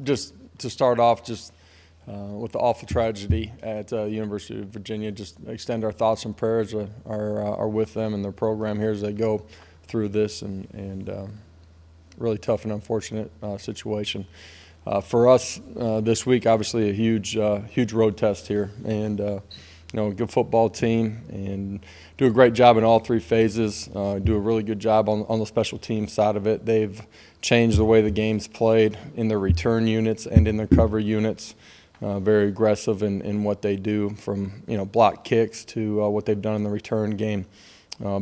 Just to start off, with the awful tragedy at University of Virginia, just extend our thoughts and prayers are with them and their program here as they go through this and really tough and unfortunate situation. For us this week, obviously a huge road test here, and a good football team and do a great job in all three phases. Do a really good job on the special team side of it. They've changed the way the game's played in their return units and in their cover units. Very aggressive in what they do, from block kicks to what they've done in the return game.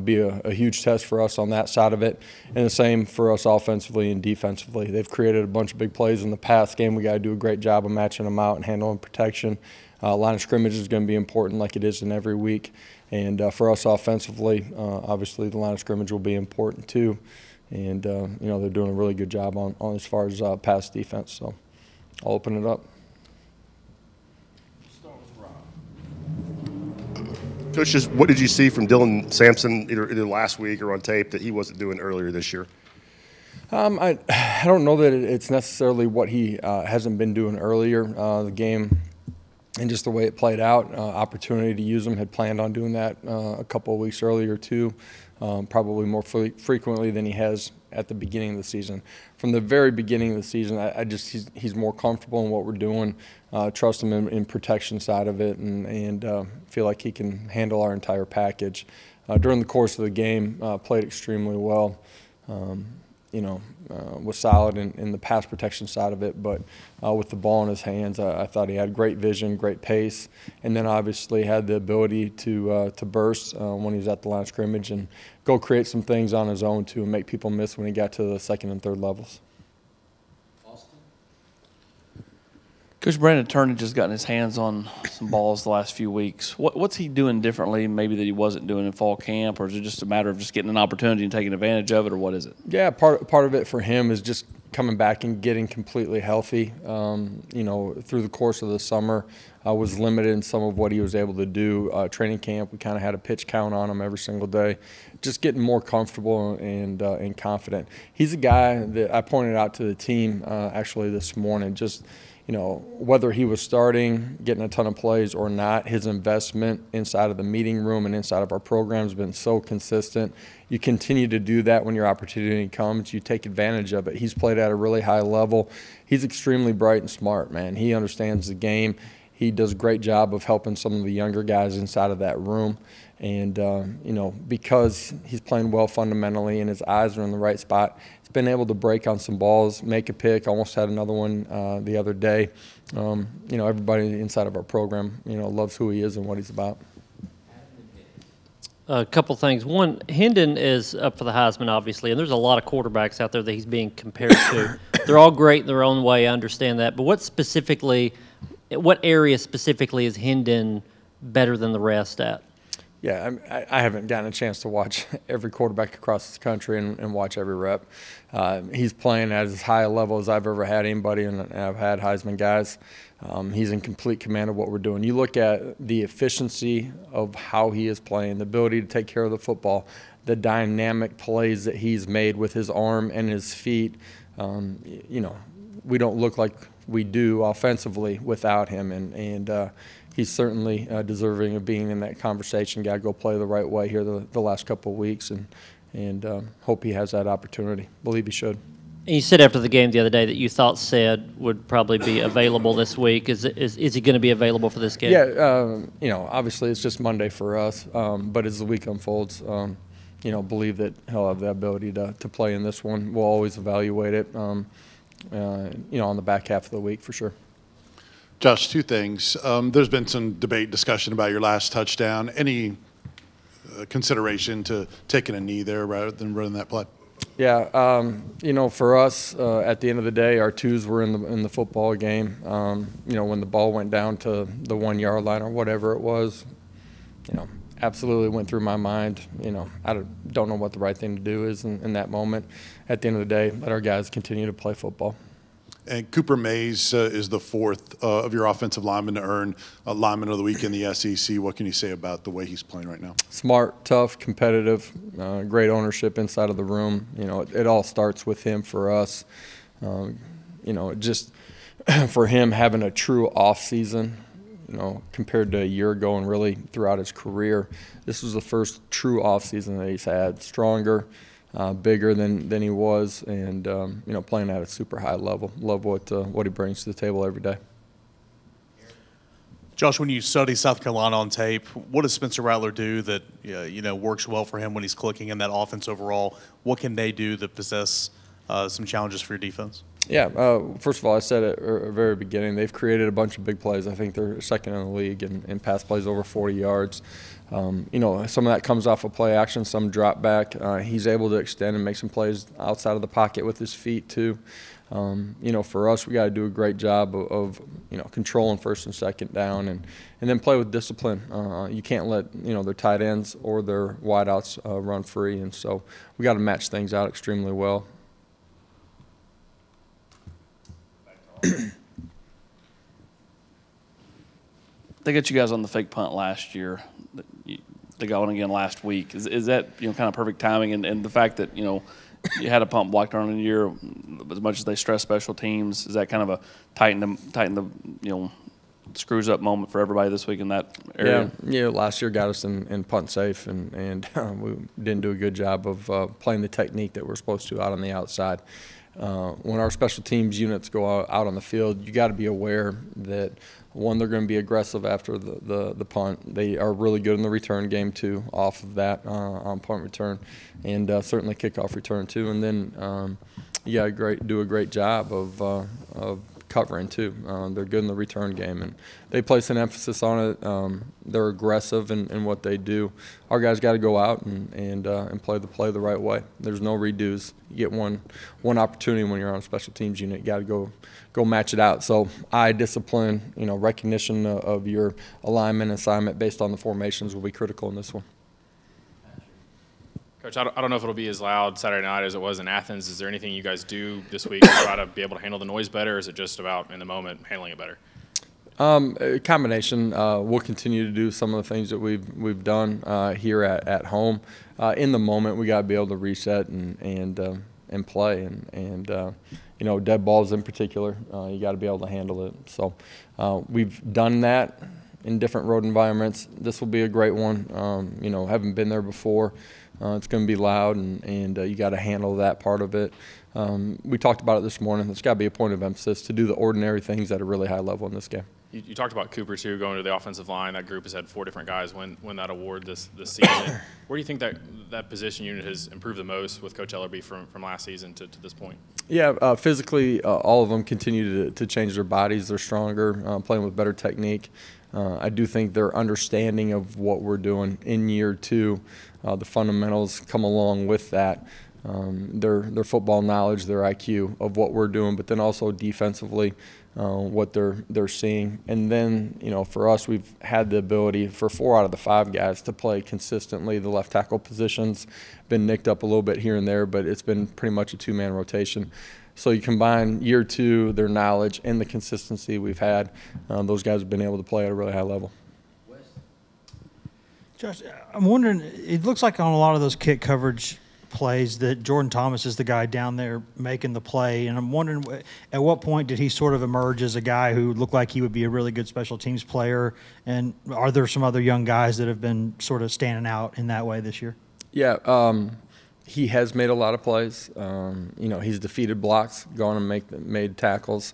Be a huge test for us on that side of it, and the same for us offensively and defensively. They've created a bunch of big plays in the past game. We got to do a great job of matching them out and handling protection. Line of scrimmage is going to be important, like it is in every week. And for us offensively, obviously the line of scrimmage will be important too. And they're doing a really good job on as far as pass defense. So I'll open it up. Coach, just what did you see from Dylan Sampson either last week or on tape that he wasn't doing earlier this year? I don't know that it's necessarily what he hasn't been doing earlier. The game and just the way it played out, opportunity to use him, had planned on doing that a couple of weeks earlier too, probably more frequently than he has at the beginning of the season. From the very beginning of the season, he's more comfortable in what we're doing. Trust him in protection side of it, and feel like he can handle our entire package. During the course of the game, played extremely well. Was solid in the pass protection side of it, but with the ball in his hands, I thought he had great vision, great pace, and then obviously had the ability to burst when he was at the line of scrimmage and go create some things on his own too, and make people miss when he got to the second and third levels. Coach Brandon Turnage has gotten his hands on some balls the last few weeks. What's he doing differently maybe that he wasn't doing in fall camp, or is it just a matter of just getting an opportunity and taking advantage of it, or what is it? Yeah, part of it for him is just coming back and getting completely healthy. Through the course of the summer, I was limited in some of what he was able to do. Training camp, we kind of had a pitch count on him every single day. Just getting more comfortable and confident. He's a guy that I pointed out to the team actually this morning. Just whether he was starting, getting a ton of plays or not, his investment inside of the meeting room and inside of our program has been so consistent. You continue to do that when your opportunity comes. You take advantage of it. He's played at a really high level. He's extremely bright and smart, man. He understands the game. He does a great job of helping some of the younger guys inside of that room. And, because he's playing well fundamentally and his eyes are in the right spot, he's been able to break on some balls, make a pick, almost had another one the other day. Everybody inside of our program, loves who he is and what he's about. A couple things. One, Hendon is up for the Heisman, obviously, and there's a lot of quarterbacks out there that he's being compared to. They're all great in their own way, I understand that. But what area specifically is Hendon better than the rest at? Yeah, I haven't gotten a chance to watch every quarterback across the country and watch every rep. He's playing at as high a level as I've ever had anybody, and I've had Heisman guys. He's in complete command of what we're doing. You look at the efficiency of how he is playing, the ability to take care of the football, the dynamic plays that he's made with his arm and his feet. We don't look like we do offensively without him, and he's certainly deserving of being in that conversation. Got to go play the right way here the last couple of weeks, and hope he has that opportunity. Believe he should. And you said after the game the other day that you thought Sid would probably be available this week. Is he going to be available for this game? Yeah, obviously it's just Monday for us, but as the week unfolds, believe that he'll have the ability to play in this one. We'll always evaluate it, on the back half of the week for sure. Josh, two things. There's been some debate, discussion about your last touchdown. Any consideration to taking a knee there rather than running that play? Yeah, for us, at the end of the day, our twos were in the football game. When the ball went down to the 1 yard line or whatever it was, absolutely went through my mind. I don't know what the right thing to do is in that moment. At the end of the day, let our guys continue to play football. And Cooper Mays is the fourth of your offensive linemen to earn lineman of the week in the SEC. What can you say about the way he's playing right now? Smart, tough, competitive, great ownership inside of the room. It all starts with him for us. just for him having a true off season, compared to a year ago and really throughout his career, this was the first true off season that he's had. Stronger, bigger than he was, and playing at a super high level. Love what he brings to the table every day. Josh, when you study South Carolina on tape, what does Spencer Rattler do that works well for him when he's clicking in that offense overall? What can they do that possess some challenges for your defense? Yeah, first of all, I said at the very beginning, they've created a bunch of big plays. I think they're second in the league in pass plays over 40 yards. Some of that comes off of play action, some drop back. He's able to extend and make some plays outside of the pocket with his feet too. For us, we got to do a great job of controlling first and second down, and then play with discipline. You can't let their tight ends or their wideouts run free, and so we got to match things out extremely well. They got you guys on the fake punt last year. They got one again last week. Is that kind of perfect timing, and the fact that you had a punt blocked on in a year, as much as they stress special teams, is that kind of a tighten the screws up moment for everybody this week in that area? Yeah. Last year got us in punt safe, and we didn't do a good job of playing the technique that we're supposed to out on the outside. When our special teams units go out on the field, you got to be aware that, one, they're going to be aggressive after the punt. They are really good in the return game too, off of that on punt return, and certainly kickoff return too. And then you got to do a great job of covering too. They're good in the return game, and they place an emphasis on it. They're aggressive in what they do. Our guys got to go out and play the play the right way. There's no redos. You get one opportunity when you're on a special teams unit. You got to go match it out. So eye discipline, recognition of your alignment assignment based on the formations will be critical in this one. Coach, I don't know if it'll be as loud Saturday night as it was in Athens. Is there anything you guys do this week to try to be able to handle the noise better, or is it just about, in the moment, handling it better? A combination. We'll continue to do some of the things that we've done here at home. In the moment, we got to be able to reset and play. And dead balls in particular, you got to be able to handle it. So we've done that in different road environments. This will be a great one. Haven't been there before. It's going to be loud, and you got to handle that part of it. We talked about it this morning. It's got to be a point of emphasis to do the ordinary things at a really high level in this game. You talked about Cooper, too, going to the offensive line. That group has had 4 different guys win that award this season. Where do you think that position unit has improved the most with Coach Ellerby from last season to this point? Yeah, physically, all of them continue to change their bodies. They're stronger, playing with better technique. I do think their understanding of what we're doing in year 2, the fundamentals come along with that. Their football knowledge, their IQ of what we're doing, but then also defensively, what they're seeing. And then, for us, we've had the ability for 4 out of the 5 guys to play consistently. The left tackle position's been nicked up a little bit here and there, but it's been pretty much a 2-man rotation. So you combine year 2, their knowledge, and the consistency we've had, those guys have been able to play at a really high level. Josh, I'm wondering, it looks like on a lot of those kick coverage plays that Jordan Thomas is the guy down there making the play, and I'm wondering at what point did he sort of emerge as a guy who looked like he would be a really good special teams player, and are there some other young guys that have been sort of standing out in that way this year? Yeah, he has made a lot of plays. He's defeated blocks, gone and made tackles.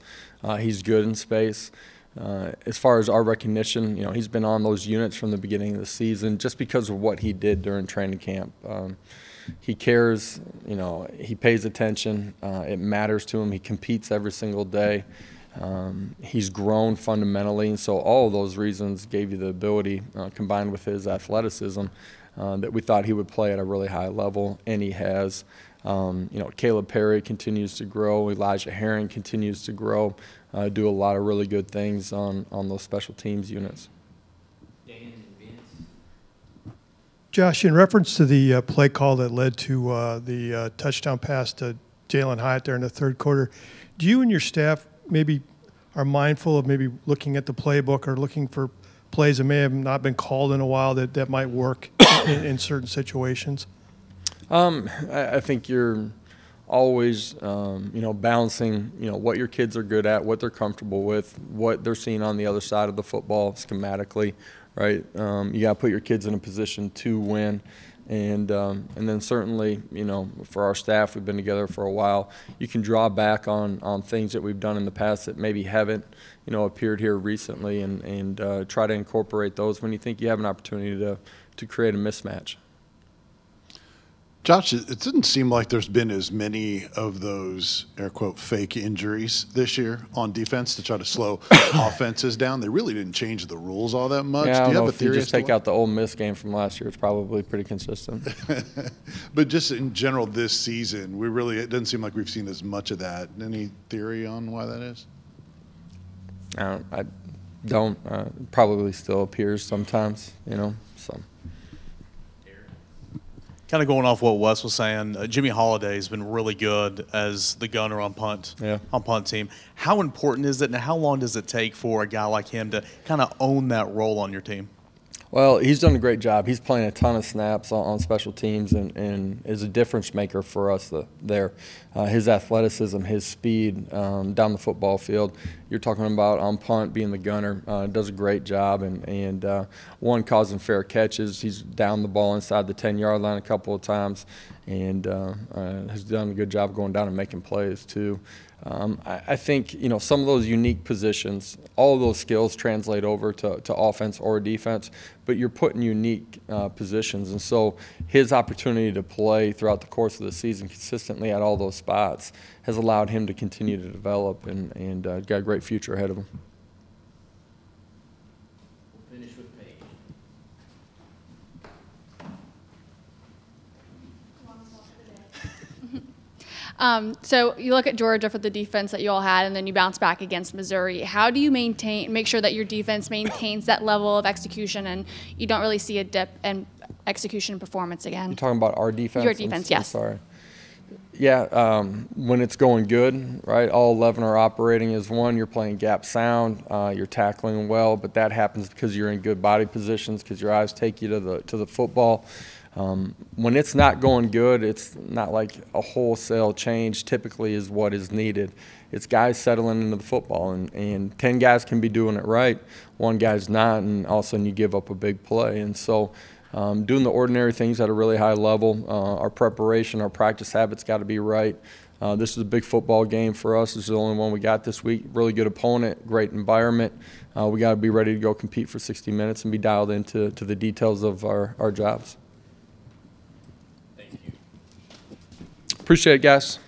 He's good in space. As far as our recognition, he's been on those units from the beginning of the season just because of what he did during training camp. He cares, he pays attention. It matters to him. He competes every single day. He's grown fundamentally, and so all of those reasons gave you the ability, combined with his athleticism, that we thought he would play at a really high level, and he has. Caleb Perry continues to grow. Elijah Herring continues to grow, do a lot of really good things on those special teams units. Josh, in reference to the play call that led to the touchdown pass to Jalen Hyatt there in the third quarter, do you and your staff maybe are mindful of maybe looking at the playbook or looking for plays that may have not been called in a while that might work in certain situations? I think you're always, balancing, what your kids are good at, what they're comfortable with, what they're seeing on the other side of the football schematically, right? You got to put your kids in a position to win. And then certainly, for our staff, we've been together for a while. You can draw back on things that we've done in the past that maybe haven't, appeared here recently, and try to incorporate those when you think you have an opportunity to create a mismatch. Josh, it didn't seem like there's been as many of those, air quote, fake injuries this year on defense to try to slow offenses down. They really didn't change the rules all that much. Yeah, Do you have a if you theory? just take out the Ole Miss game from last year, it's probably pretty consistent. But just in general this season, it doesn't seem like we've seen as much of that. Any theory on why that is? I don't. Probably still appears sometimes, so. Kind of going off what Wes was saying, Jimmy Holiday has been really good as the gunner on punt team. How important is it, and how long does it take for a guy like him to kind of own that role on your team? Well, he's done a great job. He's playing a ton of snaps on special teams and is a difference maker for us there. His athleticism, his speed down the football field. You're talking about on punt being the gunner. Does a great job and one, causing fair catches. He's down the ball inside the 10-yard line a couple of times and has done a good job going down and making plays too. I think, some of those unique positions, all of those skills translate over to offense or defense, but you're put in unique positions. And so his opportunity to play throughout the course of the season consistently at all those spots has allowed him to continue to develop and got a great future ahead of him. We'll finish with Paige. So you look at Georgia for the defense that you all had, and then you bounce back against Missouri. How do you make sure that your defense maintains that level of execution and you don't really see a dip in execution and performance again? You're talking about our defense? Your defense, yes. Sorry. Yeah, when it's going good, right, all 11 are operating as one. You're playing gap sound, you're tackling well, but that happens because you're in good body positions, because your eyes take you to the football. When it's not going good, it's not like a wholesale change typically is what is needed. It's guys settling into the football, and 10 guys can be doing it right, one guy's not, and all of a sudden you give up a big play. And so doing the ordinary things at a really high level, our preparation, our practice habits got to be right. This is a big football game for us. This is the only one we got this week. Really good opponent, great environment. We got to be ready to go compete for 60 minutes and be dialed into the details of our jobs. Appreciate it, guys.